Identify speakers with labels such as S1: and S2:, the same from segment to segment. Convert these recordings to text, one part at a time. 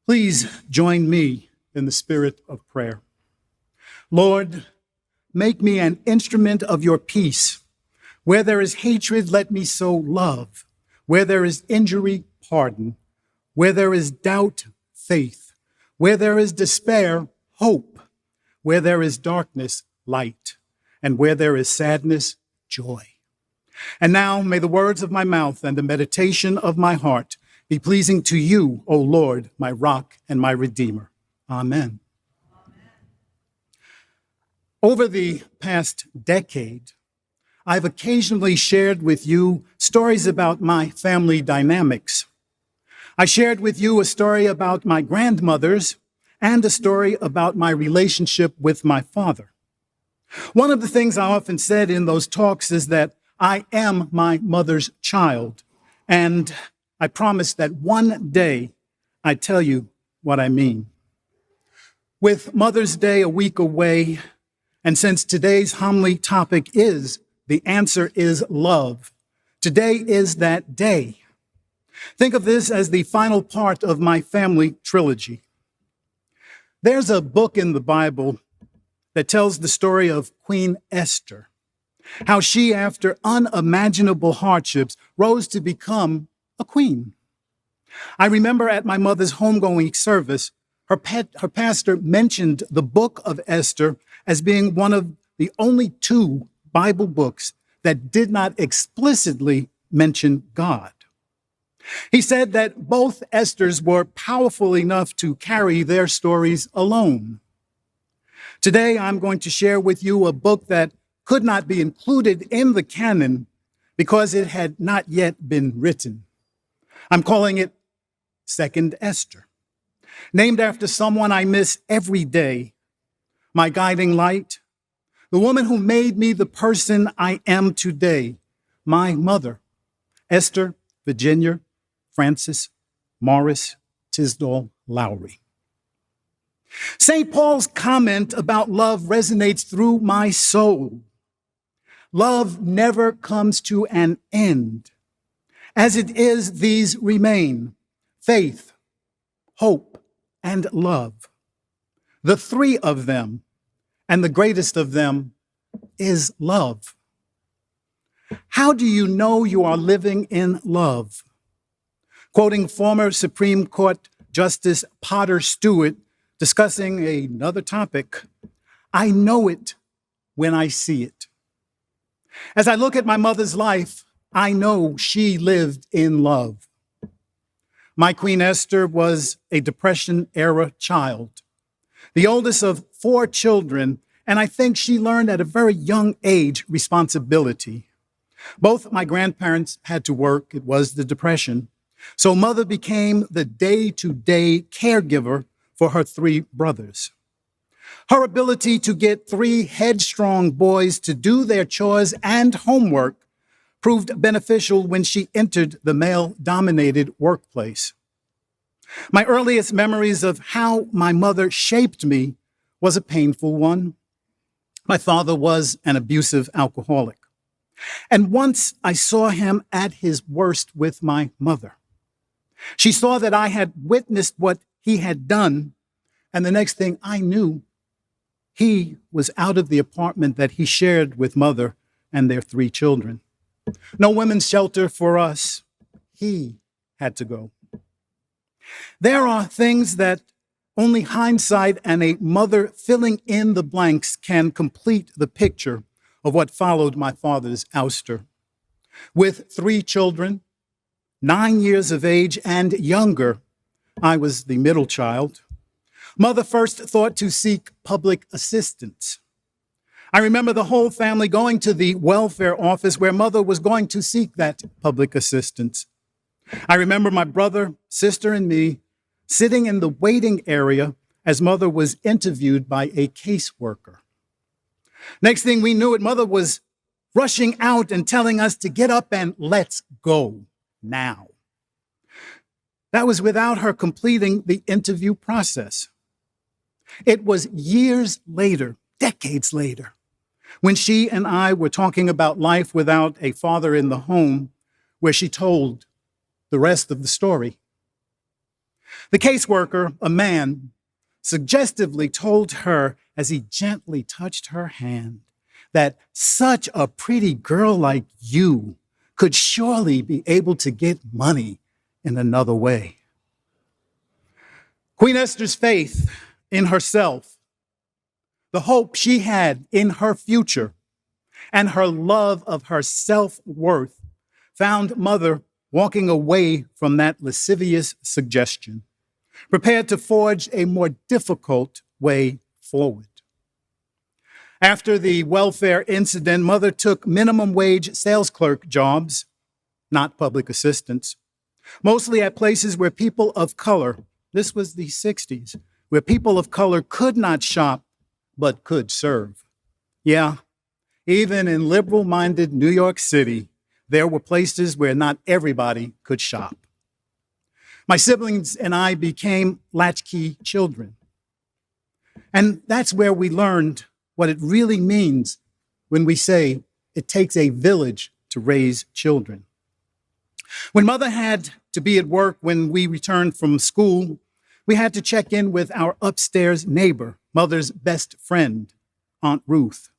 S1: Please join me in the spirit of prayer. Lord, make me an instrument of your peace. Where there is hatred, let me sow love. Where there is injury, pardon. Where there is doubt, faith. Where there is despair, hope. Where there is darkness, light. And where there is sadness, joy. And now may the words of my mouth and the meditation of my heart be pleasing to you, O Lord, my rock and my redeemer. Amen. Over the past decade, I've occasionally shared with you stories about my family dynamics. I shared with you a story about my grandmothers and a story about my relationship with my father. One of the things I often said in those talks is that I am my mother's child, and I promise that one day I tell you what I mean. With Mother's Day a week away, and since today's homily topic is the answer is love, today is that day. Think of this as the final part of my family trilogy. There's a book in the Bible that tells the story of Queen Esther, how she, after unimaginable hardships, rose to become a queen. I remember at my mother's homegoing service, her pastor mentioned the book of Esther as being one of the only two Bible books that did not explicitly mention God. He said that both Esthers were powerful enough to carry their stories alone. Today, I'm going to share with you a book that could not be included in the canon because it had not yet been written. I'm calling it Second Esther, named after someone I miss every day, my guiding light, the woman who made me the person I am today, my mother, Esther Virginia Frances Morris Tisdall Lowry. St. Paul's comment about love resonates through my soul. Love never comes to an end. As it is, these remain: faith, hope, and love. The three of them, and the greatest of them, is love. How do you know you are living in love? Quoting former Supreme Court Justice Potter Stewart discussing another topic, I know it when I see it. As I look at my mother's life, I know she lived in love. My Queen Esther was a Depression-era child, the oldest of 4 children, and I think she learned at a very young age responsibility. Both my grandparents had to work. It was the Depression. So mother became the day-to-day caregiver for her 3 brothers. Her ability to get 3 headstrong boys to do their chores and homework proved beneficial when she entered the male-dominated workplace. My earliest memories of how my mother shaped me was a painful one. My father was an abusive alcoholic. And once I saw him at his worst with my mother. She saw that I had witnessed what he had done, and the next thing I knew, he was out of the apartment that he shared with mother and their 3 children. No women's shelter for us. He had to go. There are things that only hindsight and a mother filling in the blanks can complete the picture of what followed my father's ouster. With 3 children, 9 years of age and younger, I was the middle child. Mother first thought to seek public assistance. I remember the whole family going to the welfare office where mother was going to seek that public assistance. I remember my brother, sister, and me sitting in the waiting area as mother was interviewed by a caseworker. Next thing we knew it, mother was rushing out and telling us to get up and let's go now. That was without her completing the interview process. It was years later, decades later, when she and I were talking about life without a father in the home, where she told the rest of the story. The caseworker, a man, suggestively told her as he gently touched her hand that such a pretty girl like you could surely be able to get money in another way. Queen Esther's faith in herself, the hope she had in her future, and her love of her self-worth found Mother walking away from that lascivious suggestion, prepared to forge a more difficult way forward. After the welfare incident, Mother took minimum wage sales clerk jobs, not public assistants, mostly at places where people of color, this was the 60s, where people of color could not shop but could serve. Yeah, even in liberal-minded New York City, there were places where not everybody could shop. My siblings and I became latchkey children. And that's where we learned what it really means when we say it takes a village to raise children. When Mother had to be at work when we returned from school, we had to check in with our upstairs neighbor, Mother's best friend, Aunt Ruth.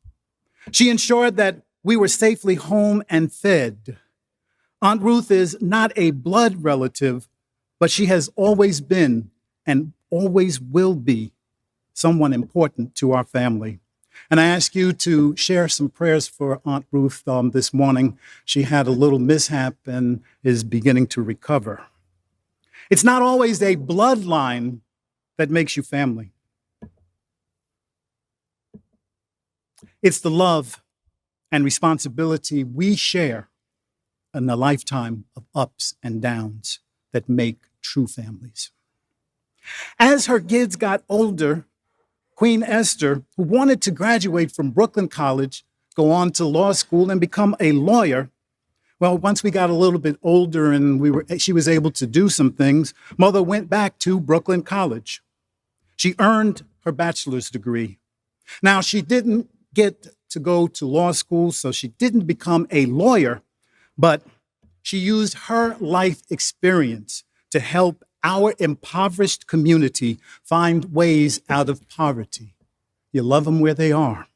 S1: She ensured that we were safely home and fed. Aunt Ruth is not a blood relative, but she has always been and always will be someone important to our family. And I ask you to share some prayers for Aunt Ruth this morning. She had a little mishap and is beginning to recover. It's not always a bloodline that makes you family. It's the love and responsibility we share in a lifetime of ups and downs that make true families. As her kids got older, Queen Esther, who wanted to graduate from Brooklyn College, go on to law school and become a lawyer, well, once we got a little bit older and she was able to do some things, Mother went back to Brooklyn College. She earned her bachelor's degree. Now, she didn't get to go to law school, so she didn't become a lawyer, but she used her life experience to help our impoverished community find ways out of poverty. You love them where they are.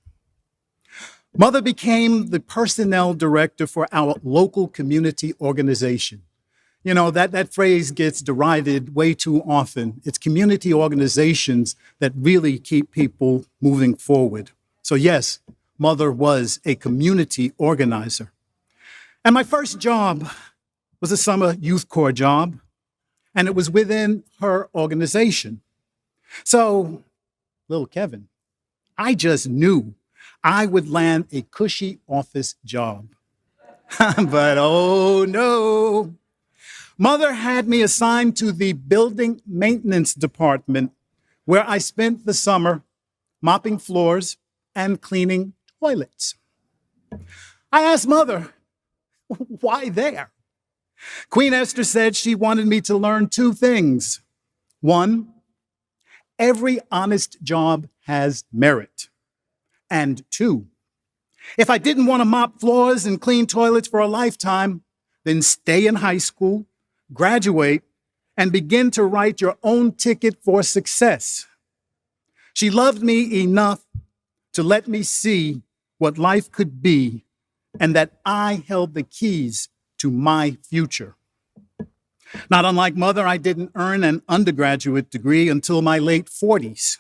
S1: Mother became the personnel director for our local community organization. You know, that phrase gets derided way too often. It's community organizations that really keep people moving forward. So yes, Mother was a community organizer. And my first job was a summer youth corps job, and it was within her organization. So, little Kevin, I just knew I would land a cushy office job. But oh no, Mother had me assigned to the building maintenance department, where I spent the summer mopping floors and cleaning toilets. I asked Mother, why there? Queen Esther said she wanted me to learn two things. One, every honest job has merit. And two, if I didn't want to mop floors and clean toilets for a lifetime, then stay in high school, graduate, and begin to write your own ticket for success. She loved me enough to let me see what life could be and that I held the keys to my future. Not unlike Mother, I didn't earn an undergraduate degree until my late 40s.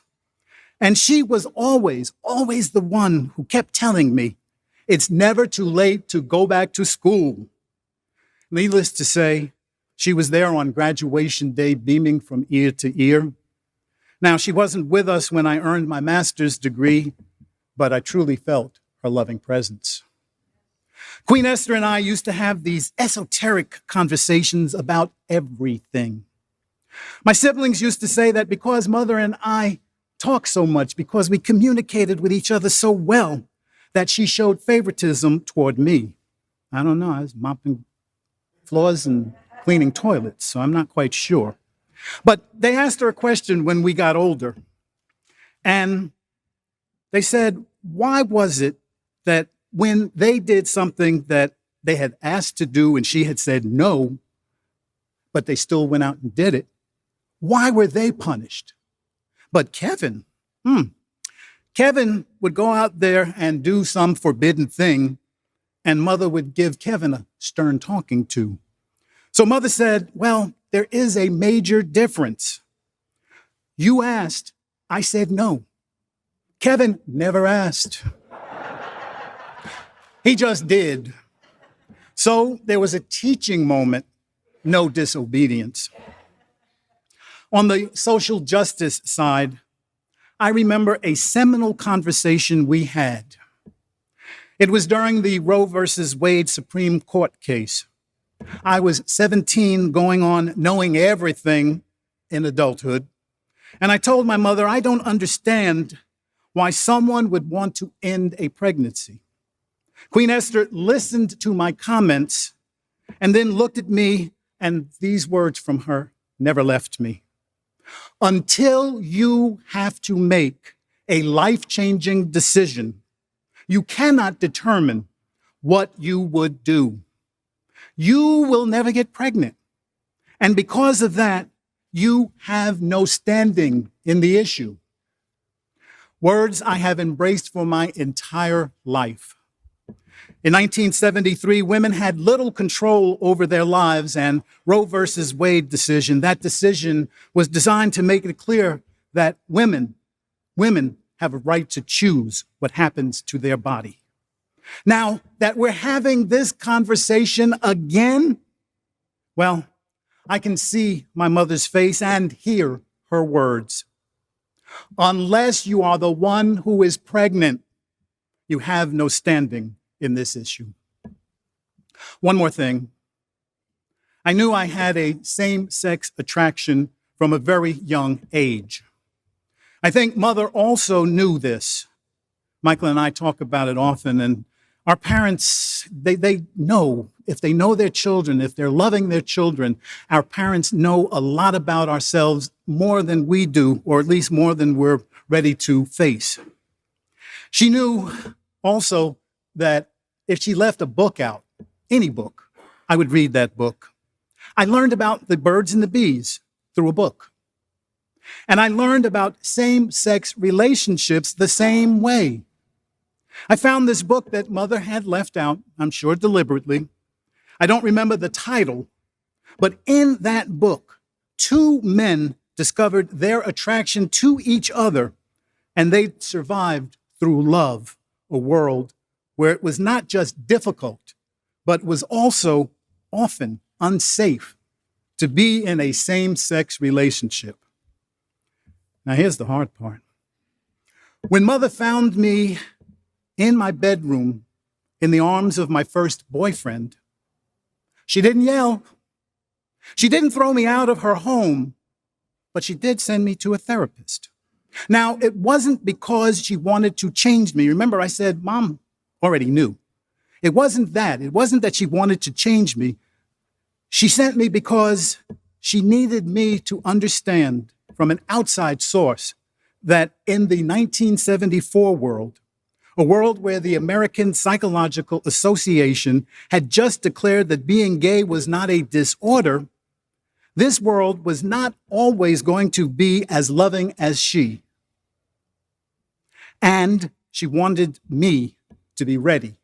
S1: And she was always the one who kept telling me, it's never too late to go back to school. Needless to say, she was there on graduation day, beaming from ear to ear. Now, she wasn't with us when I earned my master's degree, but I truly felt her loving presence. Queen Esther and I used to have these esoteric conversations about everything. My siblings used to say that because Mother and I talked so much, because we communicated with each other so well, that she showed favoritism toward me. I don't know, I was mopping floors and cleaning toilets, so I'm not quite sure. But they asked her a question when we got older, and they said, why was it that when they did something that they had asked to do and she had said no, but they still went out and did it, Why were they punished? But Kevin, Kevin would go out there and do some forbidden thing, and mother would give Kevin a stern talking to. So mother said, well, there is a major difference. You asked, I said no. Kevin never asked. He just did. So there was a teaching moment, no disobedience. On the social justice side, I remember a seminal conversation we had. It was during the Roe versus Wade Supreme Court case. I was 17, going on knowing everything in adulthood. And I told my mother, I don't understand why someone would want to end a pregnancy. Queen Esther listened to my comments and then looked at me, and these words from her never left me. Until you have to make a life-changing decision, you cannot determine what you would do. You will never get pregnant. And because of that, you have no standing in the issue. Words I have embraced for my entire life. In 1973, women had little control over their lives, and Roe versus Wade decision, that decision was designed to make it clear that women have a right to choose what happens to their body. Now that we're having this conversation again, well, I can see my mother's face and hear her words. Unless you are the one who is pregnant, you have no standing in this issue. One more thing. I knew I had a same-sex attraction from a very young age. I think mother also knew this. Michael and I talk about it often, and our parents, they know, if they know their children, if they're loving their children, our parents know a lot about ourselves more than we do, or at least more than we're ready to face. She knew also that if she left a book out, any book, I would read that book. I learned about the birds and the bees through a book. And I learned about same-sex relationships the same way. I found this book that mother had left out, I'm sure deliberately. I don't remember the title, but in that book, two men discovered their attraction to each other, and they survived through love, a world where it was not just difficult, but was also often unsafe to be in a same-sex relationship. Now, here's the hard part. When mother found me in my bedroom in the arms of my first boyfriend, she didn't yell. She didn't throw me out of her home, but she did send me to a therapist. Now, it wasn't because she wanted to change me. Remember, I said, Mom already knew. It wasn't that. It wasn't that she wanted to change me. She sent me because she needed me to understand from an outside source that in the 1974 world, a world where the American Psychological Association had just declared that being gay was not a disorder, this world was not always going to be as loving as she. And she wanted me to be ready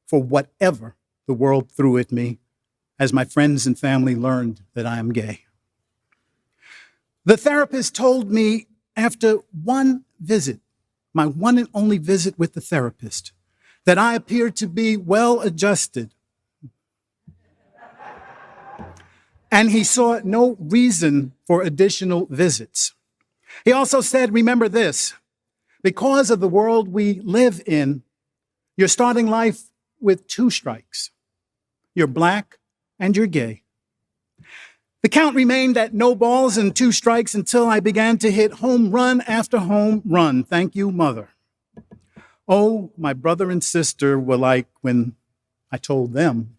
S1: for whatever the world threw at me as my friends and family learned that I am gay. The therapist told me after one visit, my one and only visit with the therapist, that I appeared to be well-adjusted. And he saw no reason for additional visits. He also said, remember this, because of the world we live in, you're starting life with 2 strikes. You're black and you're gay. The count remained at no balls and 2 strikes until I began to hit home run after home run. Thank you, Mother. Oh, my brother and sister were like, when I told them,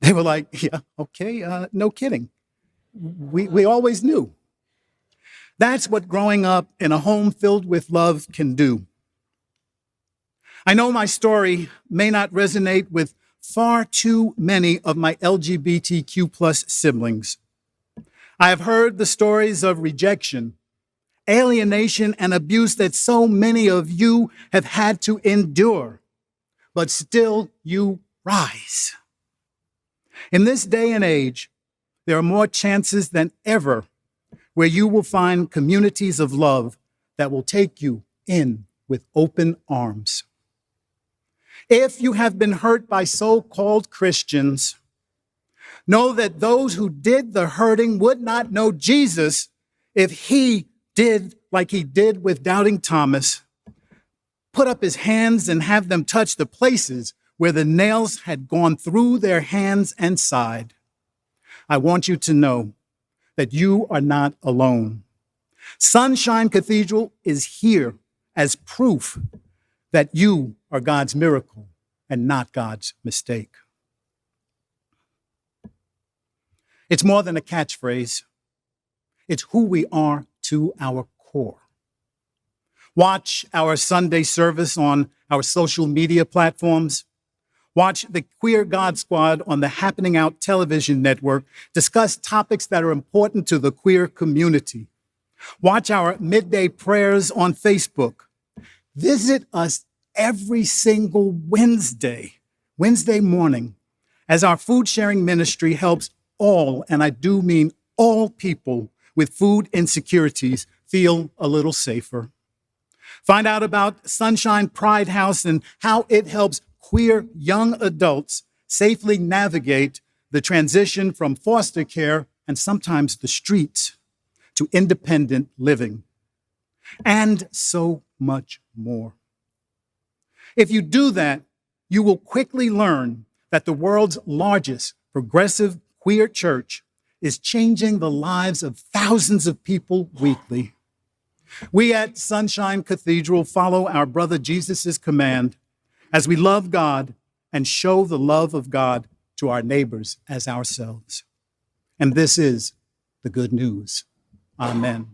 S1: they were like, yeah, okay, no kidding. We always knew. That's what growing up in a home filled with love can do. I know my story may not resonate with far too many of my LGBTQ plus siblings. I have heard the stories of rejection, alienation, and abuse that so many of you have had to endure, but still you rise. In this day and age, there are more chances than ever where you will find communities of love that will take you in with open arms. If you have been hurt by so-called Christians, know that those who did the hurting would not know Jesus if he did like he did with doubting Thomas, put up his hands and have them touch the places where the nails had gone through their hands and side. I want you to know that you are not alone. Sunshine Cathedral is here as proof that you are God's miracle and not God's mistake. It's more than a catchphrase. It's who we are to our core. Watch our Sunday service on our social media platforms. Watch the Queer God Squad on the Happening Out television network discuss topics that are important to the queer community. Watch our midday prayers on Facebook. Visit us every single Wednesday morning, as our food sharing ministry helps all, and I do mean all people with food insecurities, feel a little safer. Find out about Sunshine Pride House and how it helps queer young adults safely navigate the transition from foster care and sometimes the streets to independent living, and so much more. If you do that, you will quickly learn that the world's largest progressive queer church is changing the lives of thousands of people weekly. We at Sunshine Cathedral follow our brother Jesus' command as we love God and show the love of God to our neighbors as ourselves. And this is the good news. Amen.